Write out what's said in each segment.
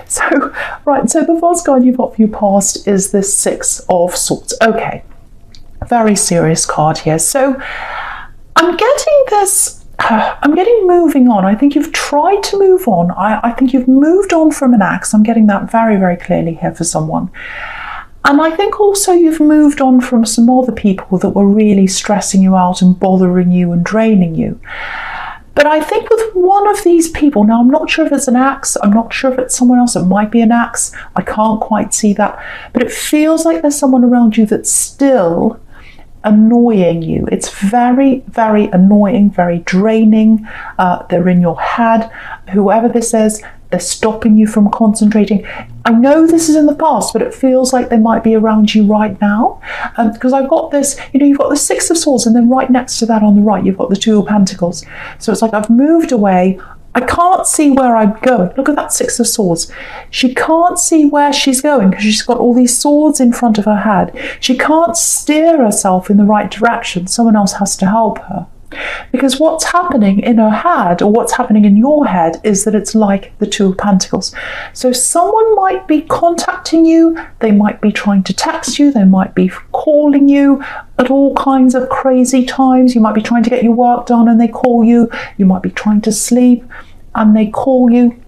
So, right, so the first card you've got for your past is this Six of Swords. Okay, very serious card here. So I'm getting this, I'm getting moving on. I think you've tried to move on. I think you've moved on from an ex. I'm getting that very, very clearly here for someone. And I think also you've moved on from some other people that were really stressing you out and bothering you and draining you. But I think with one of these people, now I'm not sure if it's an ex, I'm not sure if it's someone else, it might be an ex, I can't quite see that, but it feels like there's someone around you that's still annoying you. It's very, very annoying, very draining. They're in your head. Whoever this is, they're stopping you from concentrating. I know this is in the past, but it feels like they might be around you right now. Because I've got this, you've got the Six of Swords, and then right next to that on the right, you've got the Two of Pentacles. So it's like I've moved away. I can't see where I'm going. Look at that Six of Swords. She can't see where she's going because she's got all these swords in front of her head. She can't steer herself in the right direction. Someone else has to help her. Because what's happening in her head, or what's happening in your head, is that it's like the Two of Pentacles. So someone might be contacting you, they might be trying to text you, they might be calling you at all kinds of crazy times. You might be trying to get your work done and they call you. You might be trying to sleep and they call you.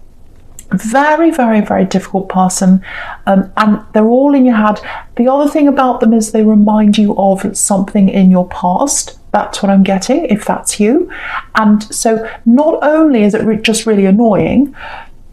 Very, very, very difficult person, and they're all in your head. The other thing about them is they remind you of something in your past. That's what I'm getting, if that's you. And so not only is it just really annoying,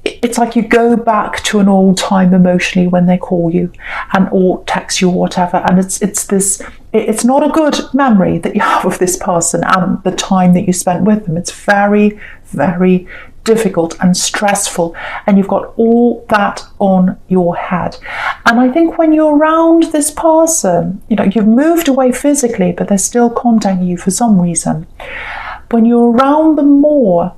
it's like you go back to an old time emotionally when they call you and or text you or whatever, and it's not a good memory that you have of this person and the time that you spent with them. It's very, very difficult and stressful, and you've got all that on your head. And I think when you're around this person, you've moved away physically, but they're still contacting you for some reason. When you're around them more,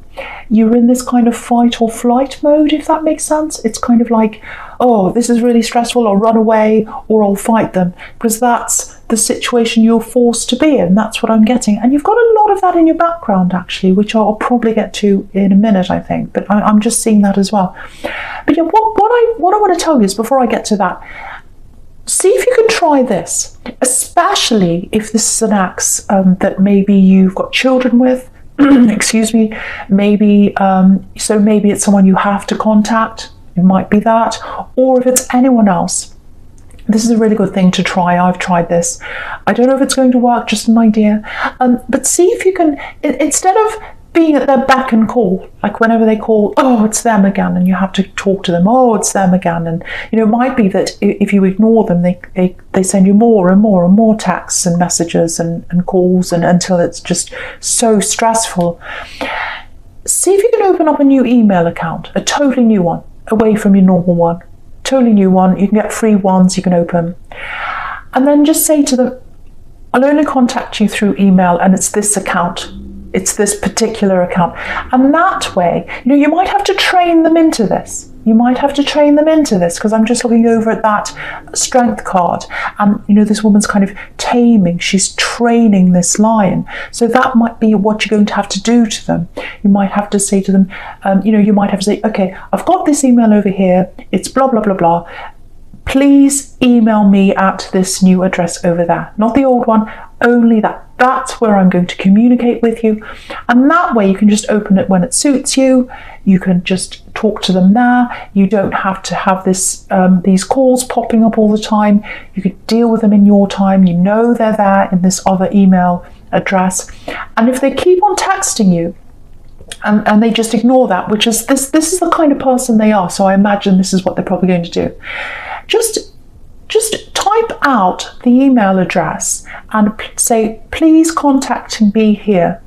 you're in this kind of fight or flight mode, if that makes sense. It's kind of like, oh, this is really stressful, I'll run away or I'll fight them, because that's the situation you're forced to be in. That's what I'm getting. And you've got a lot of that in your background, actually, which I'll probably get to in a minute, I think. But I'm just seeing that as well. But yeah, what I want to tell you is, before I get to that, see if you can try this, especially if this is an ex that maybe you've got children with, excuse me, maybe it's someone you have to contact. It might be that, or if it's anyone else. This is a really good thing to try. I've tried this. I don't know if it's going to work, just an idea. But see if you can, instead of being at their beck and call, like whenever they call, oh, it's them again, and you have to talk to them, oh, it's them again. And it might be that if you ignore them, they send you more and more and more texts and messages and calls, and until it's just so stressful. See if you can open up a new email account, a totally new one, away from your normal one. Totally new one. You can get free ones you can open. And then just say to them, I'll only contact you through email, and it's this account. It's this particular account. And that way, you might have to train them into this. You might have to train them into this, because I'm just looking over at that strength card, and this woman's kind of taming, she's training this lion. So that might be what you're going to have to do to them. You might have to say to them, you might have to say, okay, I've got this email over here, it's blah, blah, blah, blah. Please email me at this new address over there. Not the old one, only that. That's where I'm going to communicate with you. And that way you can just open it when it suits you. You can just talk to them there. You don't have to have these calls popping up all the time. You could deal with them in your time. They're there in this other email address. And if they keep on texting you, and they just ignore that, which is this is the kind of person they are. So I imagine this is what they're probably going to do. Just type out the email address and say, please contact me here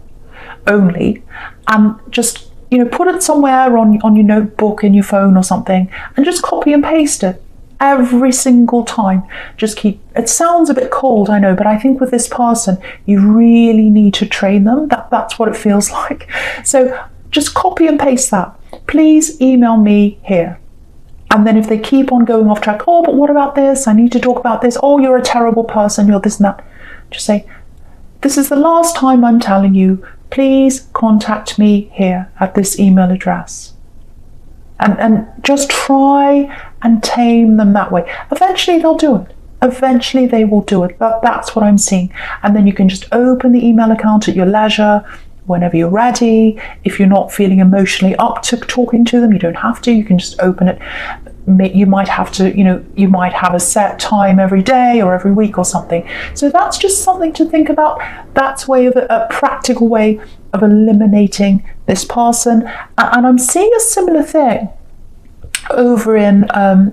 only, and just put it somewhere on your notebook, in your phone or something, and just copy and paste it every single time. It sounds a bit cold, I know, but I think with this person you really need to train them. That's what it feels like. So just copy and paste that. Please email me here. And then if they keep on going off track, oh, but what about this? I need to talk about this. Oh, you're a terrible person. You're this and that. Just say, this is the last time I'm telling you, please contact me here at this email address. and just try and tame them that way. Eventually they'll do it. Eventually they will do it. That's what I'm seeing. And then you can just open the email account at your leisure, whenever you're ready. If you're not feeling emotionally up to talking to them, you don't have to. You can just open it. You might have to, you might have a set time every day or every week or something. So that's just something to think about. That's a practical way of eliminating this person. And I'm seeing a similar thing over in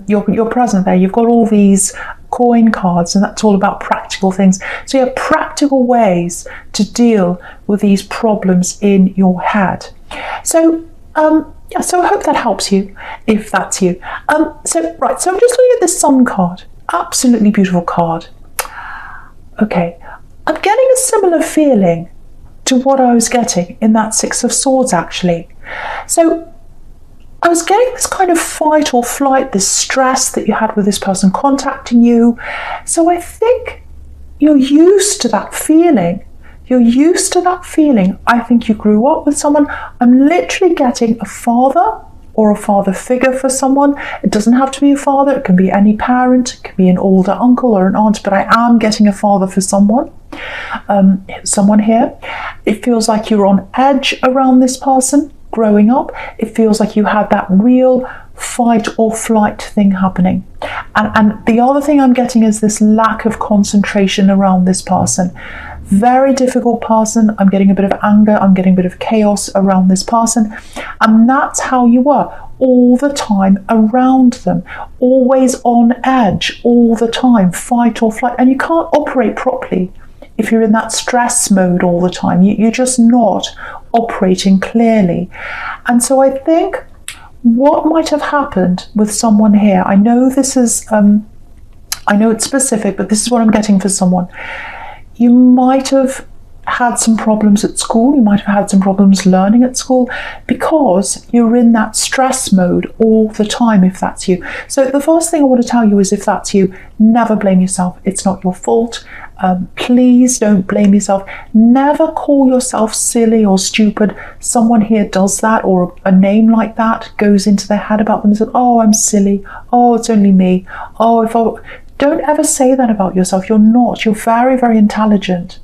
your present there. You've got all these coin cards, and that's all about practical things. So you have practical ways to deal with these problems in your head. So so I hope that helps you, if that's you. So I'm just looking at this Sun card. Absolutely beautiful card. Okay, I'm getting a similar feeling to what I was getting in that Six of Swords, actually. So I was getting this kind of fight or flight, this stress that you had with this person contacting you. So I think you're used to that feeling. You're used to that feeling. I think you grew up with someone. I'm literally getting a father or a father figure for someone. It doesn't have to be a father. It can be any parent. It can be an older uncle or an aunt, but I am getting a father for someone. Someone here. It feels like you're on edge around this person. Growing up, it feels like you had that real fight or flight thing happening. And the other thing I'm getting is this lack of concentration around this person. Very difficult person. I'm getting a bit of anger. I'm getting a bit of chaos around this person. And that's how you were all the time around them. Always on edge all the time. Fight or flight. And you can't operate properly if you're in that stress mode all the time. You're just not operating clearly. And so I think what might have happened with someone here, I know this is, I know it's specific, but this is what I'm getting for someone. You might have had some problems at school. You might have had some problems learning at school because you're in that stress mode all the time, if that's you. So the first thing I want to tell you is, if that's you, never blame yourself. It's not your fault. Please don't blame yourself. Never call yourself silly or stupid. Someone here does that, or a name like that goes into their head about them and says, oh, I'm silly. Oh, it's only me. Don't ever say that about yourself. You're not. You're very, very intelligent.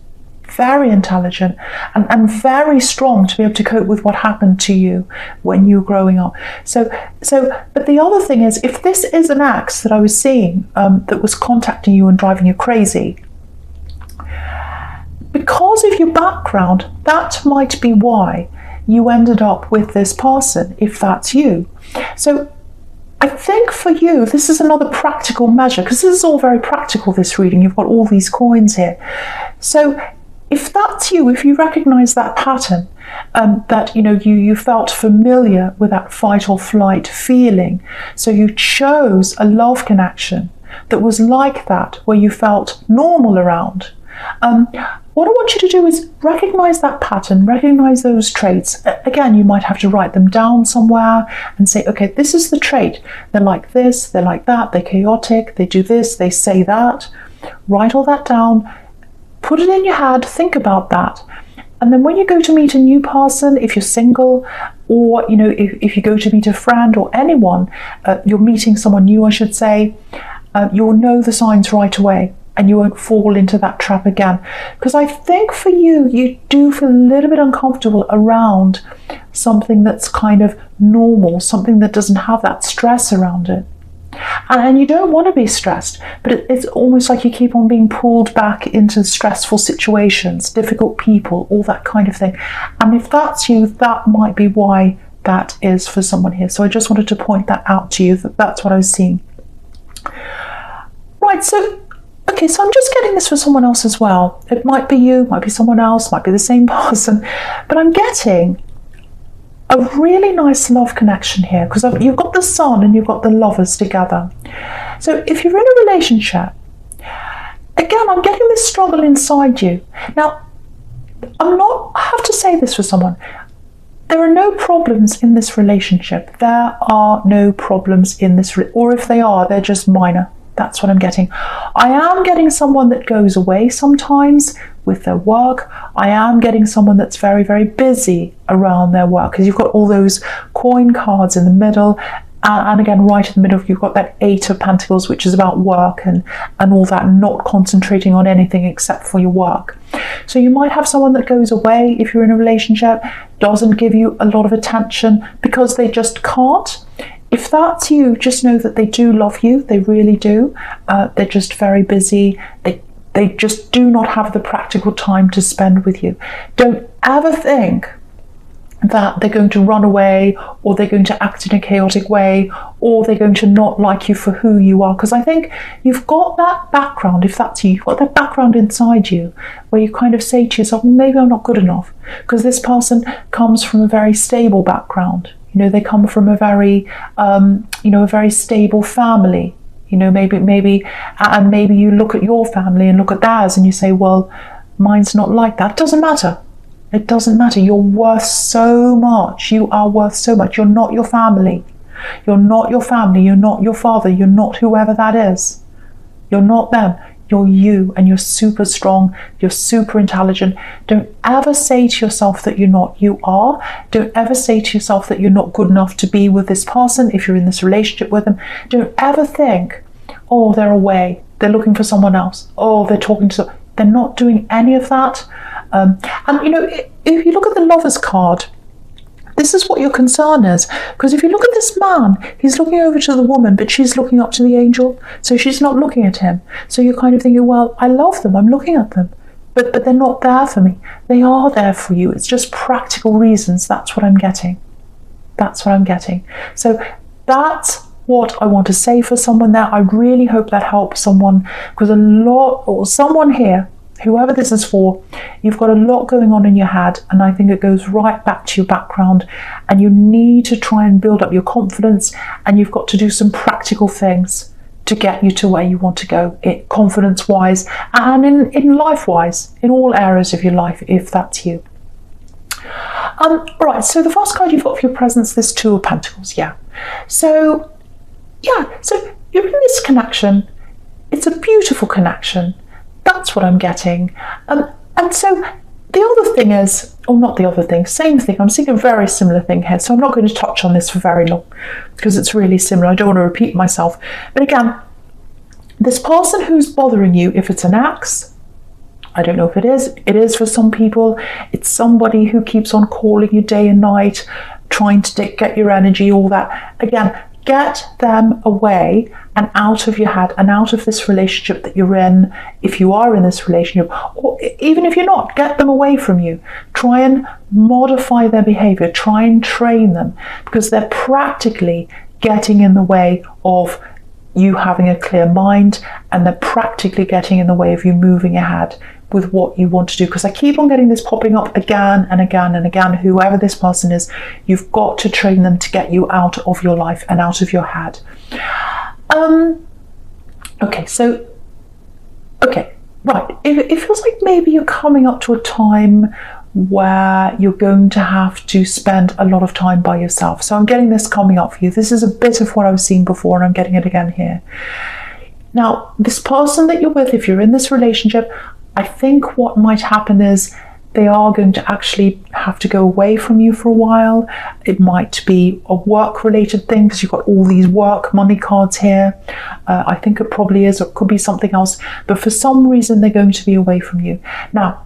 Very intelligent and very strong to be able to cope with what happened to you when you were growing up. But the other thing is, if this is an ex that I was seeing that was contacting you and driving you crazy, because of your background, that might be why you ended up with this person, if that's you. So I think for you, this is another practical measure, because this is all very practical, this reading. You've got all these coins here. So if that's you, if you recognize that pattern, that you felt familiar with that fight or flight feeling, so you chose a love connection that was like that, where you felt normal around, what I want you to do is recognize that pattern, recognize those traits. Again, you might have to write them down somewhere and say, okay, this is the trait. They're like this, they're like that, they're chaotic, they do this, they say that. Write all that down, put it in your head, think about that. And then when you go to meet a new person, if you're single, or if you go to meet a friend or anyone, you're meeting someone new, I should say, you'll know the signs right away. And you won't fall into that trap again. Because I think for you, you do feel a little bit uncomfortable around something that's kind of normal, something that doesn't have that stress around it. And you don't want to be stressed, but it's almost like you keep on being pulled back into stressful situations, difficult people, all that kind of thing. And if that's you, that might be why that is for someone here. So I just wanted to point that out to you, that's what I was seeing. Right, so okay, so I'm just getting this for someone else as well. It might be you, might be someone else, might be the same person, but I'm getting a really nice love connection here, because you've got the Sun and you've got the Lovers together. So if you're in a relationship, again, I'm getting this struggle inside you. Now, I have to say this for someone. There are no problems in this relationship. There are no problems in this, or if they are, they're just minor. That's what I'm getting. I am getting someone that goes away sometimes with their work. I am getting someone that's very, very busy around their work, because you've got all those coin cards in the middle, And again, right in the middle, you've got that 8 of Pentacles, which is about work and all that, not concentrating on anything except for your work. So you might have someone that goes away if you're in a relationship, doesn't give you a lot of attention because they just can't. If that's you, just know that they do love you. They really do. They're just very busy. They just do not have the practical time to spend with you. Don't ever think that they're going to run away, or they're going to act in a chaotic way, or they're going to not like you for who you are. Because I think you've got that background, if that's you, you've got that background inside you where you kind of say to yourself, well, maybe I'm not good enough. Because this person comes from a very stable background. You know, they come from a very, a very stable family. You know, maybe you look at your family and look at theirs and you say, well, mine's not like that. It doesn't matter. It doesn't matter. You're worth so much. You are worth so much. You're not your family. You're not your family. You're not your father. You're not whoever that is. You're not them. You're you, and you're super strong. You're super intelligent. Don't ever say to yourself that you're not. You are. Don't ever say to yourself that you're not good enough to be with this person if you're in this relationship with them. Don't ever think, oh, they're away. They're looking for someone else. Oh, they're talking to... They're not doing any of that. And, you know, if you look at the Lovers card, this is what your concern is. Because if you look at this man, he's looking over to the woman, but she's looking up to the angel. So she's not looking at him. So you're kind of thinking, well, I love them. I'm looking at them. But they're not there for me. They are there for you. It's just practical reasons. That's what I'm getting. That's what I'm getting. So that's what I want to say for someone there. I really hope that helps someone, because someone here, whoever this is for, you've got a lot going on in your head, and I think it goes right back to your background, and you need to try and build up your confidence, and you've got to do some practical things to get you to where you want to go, confidence wise and in life wise, in all areas of your life, if that's you. Right, so the first card you've got for your presence, this 2 of Pentacles. So you're in this connection. It's a beautiful connection. That's what I'm getting. And so the other thing is, or not the other thing, same thing. I'm seeing a very similar thing here. So I'm not going to touch on this for very long because it's really similar. I don't want to repeat myself. But again, this person who's bothering you, if it's an ex, I don't know if it is for some people. It's somebody who keeps on calling you day and night, trying to get your energy, all that. Again, get them away and out of your head and out of this relationship that you're in. If you are in this relationship, or even if you're not, get them away from you. Try and modify their behavior. Try and train them, because they're practically getting in the way of you having a clear mind, and they're practically getting in the way of you moving ahead with what you want to do. Because I keep on getting this popping up again and again and again. Whoever this person is, you've got to train them to get you out of your life and out of your head. Right. It feels like maybe you're coming up to a time where you're going to have to spend a lot of time by yourself. So I'm getting this coming up for you. This is a bit of what I was seeing before, and I'm getting it again here. Now, this person that you're with, if you're in this relationship, I think what might happen is they are going to actually have to go away from you for a while. It might be a work-related thing, because you've got all these work money cards here. I think it probably is, or it could be something else. But for some reason, they're going to be away from you. Now,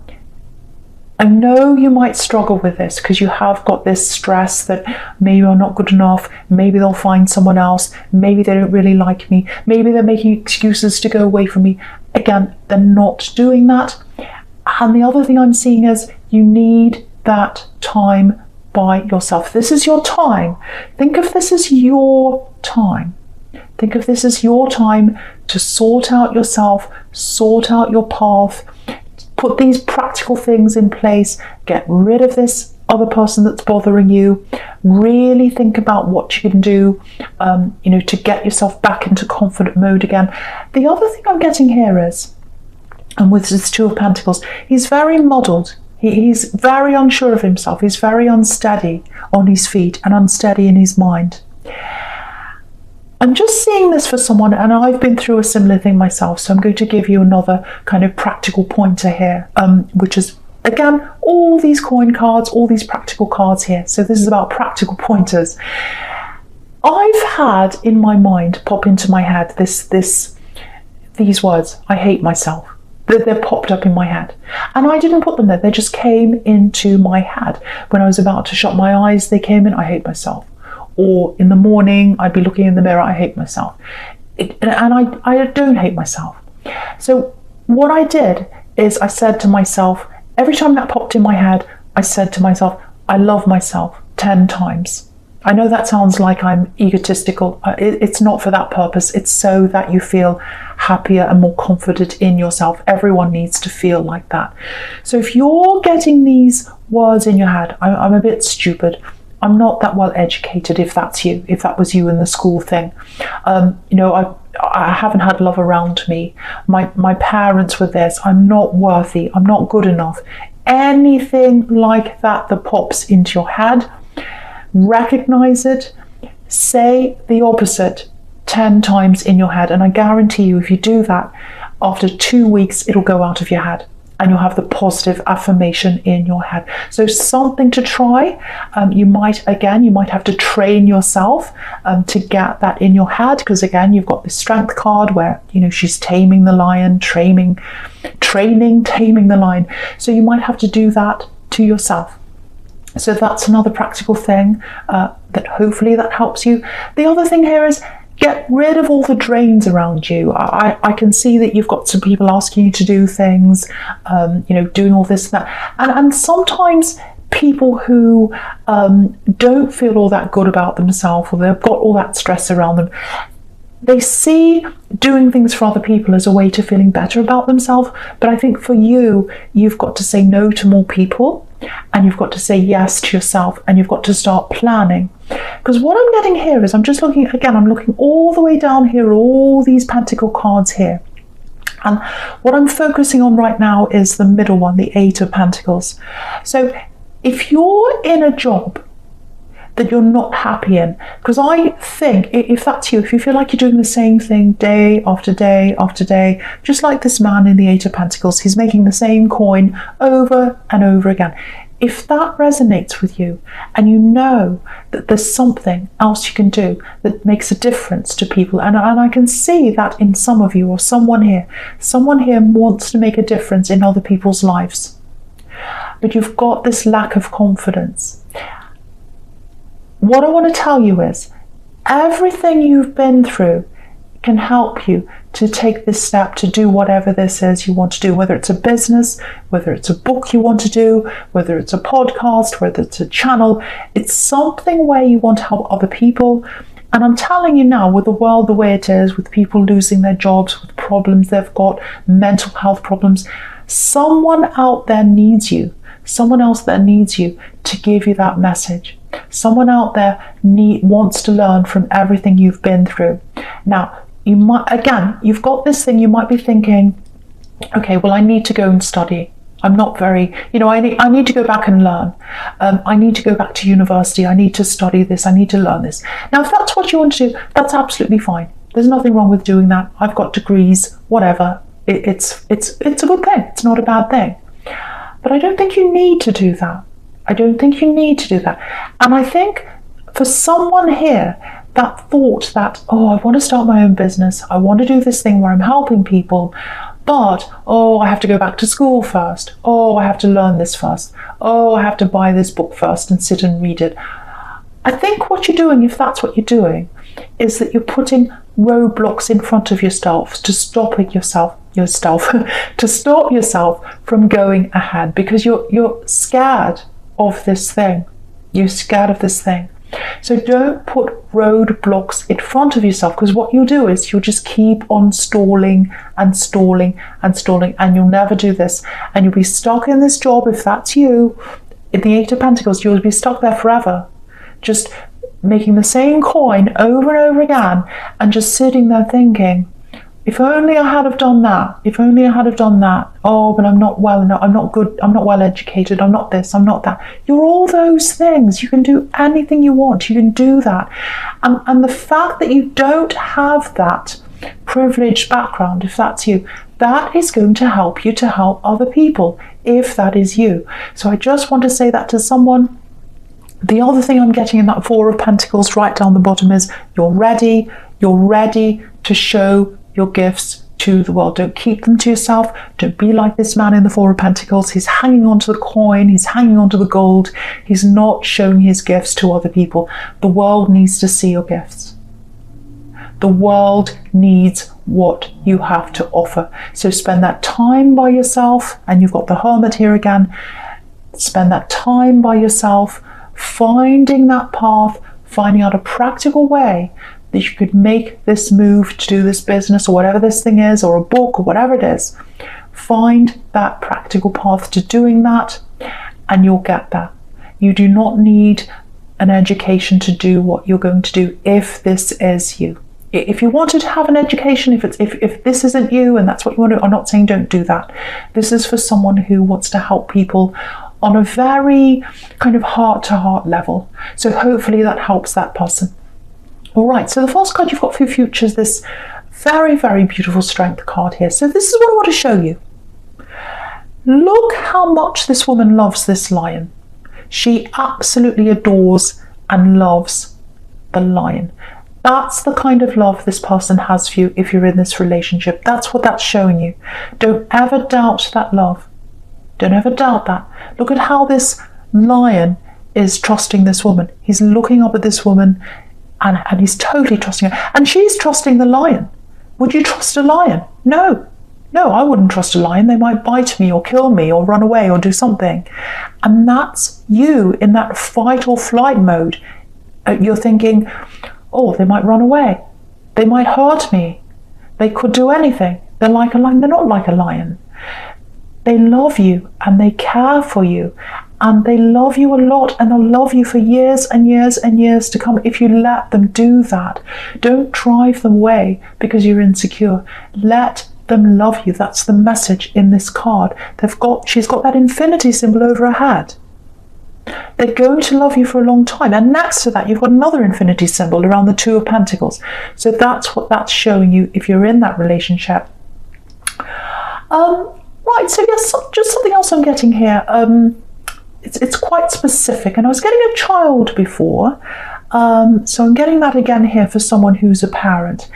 I know you might struggle with this because you have got this stress that maybe I'm not good enough, maybe they'll find someone else, maybe they don't really like me, maybe they're making excuses to go away from me. Again, they're not doing that. And the other thing I'm seeing is you need that time by yourself. This is your time. Think of this as your time. Think of this as your time to sort out yourself, sort out your path, put these practical things in place, get rid of this other person that's bothering you, really think about what you can do, to get yourself back into confident mode again. The other thing I'm getting here is, and with this 2 of Pentacles, he's very muddled. He's very unsure of himself. He's very unsteady on his feet and unsteady in his mind. I'm just seeing this for someone, and I've been through a similar thing myself, so I'm going to give you another kind of practical pointer here, which is, again, all these coin cards, all these practical cards here. So this is about practical pointers. I've had in my mind pop into my head these words, I hate myself. They're popped up in my head. And I didn't put them there, they just came into my head. When I was about to shut my eyes, they came in, I hate myself. Or in the morning, I'd be looking in the mirror, I hate myself. And I don't hate myself. So what I did is I said to myself, every time that popped in my head, I said to myself, I love myself 10 times. I know that sounds like I'm egotistical. It's not for that purpose. It's so that you feel happier and more confident in yourself. Everyone needs to feel like that. So if you're getting these words in your head, I'm a bit stupid. I'm not that well educated, if that's you, if that was you in the school thing. I haven't had love around me. My parents were this. I'm not worthy. I'm not good enough. Anything like that pops into your head, recognize it, say the opposite 10 times in your head, and I guarantee you if you do that, after 2 weeks it'll go out of your head and you'll have the positive affirmation in your head. So something to try. You might have to train yourself to get that in your head, because again you've got the strength card where she's taming the lion, taming the lion. So you might have to do that to yourself. So that's another practical thing that hopefully that helps you. The other thing here is get rid of all the drains around you. I can see that you've got some people asking you to do things, doing all this and that. And sometimes people who don't feel all that good about themselves, or they've got all that stress around them, they see doing things for other people as a way to feeling better about themselves. But I think for you, you've got to say no to more people, and you've got to say yes to yourself, and you've got to start planning. Because what I'm getting here is, I'm looking all the way down here, all these pentacle cards here. And what I'm focusing on right now is the middle one, the 8 of Pentacles. So if you're in a job that you're not happy in, because I think if that's you, if you feel like you're doing the same thing day after day after day, just like this man in the 8 of Pentacles, he's making the same coin over and over again. If that resonates with you, and you know that there's something else you can do that makes a difference to people, and I can see that in some of you, or someone here wants to make a difference in other people's lives, but you've got this lack of confidence. What I want to tell you is, everything you've been through can help you to take this step to do whatever this is you want to do, whether it's a business, whether it's a book you want to do, whether it's a podcast, whether it's a channel. It's something where you want to help other people. And I'm telling you now, with the world the way it is, with people losing their jobs, with problems they've got, mental health problems, someone out there needs you. Someone else there needs you to give you that message. Someone out there wants to learn from everything you've been through. Now, you've got this thing, you might be thinking, okay, well, I need to go and study. I'm not very, I need to go back and learn. I need to go back to university. I need to study this. I need to learn this. Now, if that's what you want to do, that's absolutely fine. There's nothing wrong with doing that. I've got degrees, whatever. It's a good thing. It's not a bad thing. But I don't think you need to do that. And I think for someone here, that thought that, I want to start my own business. I want to do this thing where I'm helping people. But, I have to go back to school first. I have to learn this first. I have to buy this book first and sit and read it. I think what you're doing, if that's what you're doing, is that you're putting roadblocks in front of yourself to stop yourself from going ahead, because you're scared of this thing. You're scared of this thing. So don't put roadblocks in front of yourself, because what you'll do is you'll just keep on stalling and you'll never do this, and you'll be stuck in this job. If that's you, in the 8 of Pentacles, you'll be stuck there forever, just making the same coin over and over again, and just sitting there thinking, if only I had have done that, but I'm not well enough, I'm not good, I'm not well educated, I'm not this, I'm not that. You're all those things. You can do anything you want, you can do that. And the fact that you don't have that privileged background, if that's you, that is going to help you to help other people, if that is you. So I just want to say that to someone. The other thing I'm getting in that Four of Pentacles right down the bottom is you're ready to show your gifts to the world. Don't keep them to yourself. Don't be like this man in the Four of Pentacles. He's hanging on to the coin. He's hanging on to the gold. He's not showing his gifts to other people. The world needs to see your gifts. The world needs what you have to offer. So spend that time by yourself, and you've got the Hermit here again. Spend that time by yourself, finding that path, finding out a practical way that you could make this move to do this business or whatever this thing is, or a book or whatever it is. Find that practical path to doing that, and you'll get that. You do not need an education to do what you're going to do if this is you. If you wanted to have an education, if this isn't you and that's what you want to, I'm not saying don't do that. This is for someone who wants to help people on a very kind of heart-to-heart level. So hopefully that helps that person. All right, so the first card you've got for your future is this very, very beautiful Strength card here. So this is what I want to show you. Look how much this woman loves this lion. She absolutely adores and loves the lion. That's the kind of love this person has for you if you're in this relationship. That's what that's showing you. Don't ever doubt that love. Don't ever doubt that. Look at how this lion is trusting this woman. He's looking up at this woman, and he's totally trusting her. And she's trusting the lion. Would you trust a lion? No. No, I wouldn't trust a lion. They might bite me or kill me or run away or do something. And that's you in that fight or flight mode. You're thinking, oh, they might run away. They might hurt me. They could do anything. They're like a lion. They're not like a lion. They love you and they care for you. And they love you a lot, and they'll love you for years and years and years to come if you let them do that. Don't drive them away because you're insecure. Let them love you. That's the message in this card. She's got that infinity symbol over her head. They're going to love you for a long time. And next to that, you've got another infinity symbol around the Two of Pentacles. So that's what that's showing you if you're in that relationship. Right, so yes, just something else I'm getting here. It's quite specific, and I was getting a child before, so I'm getting that again here for someone who's a parent.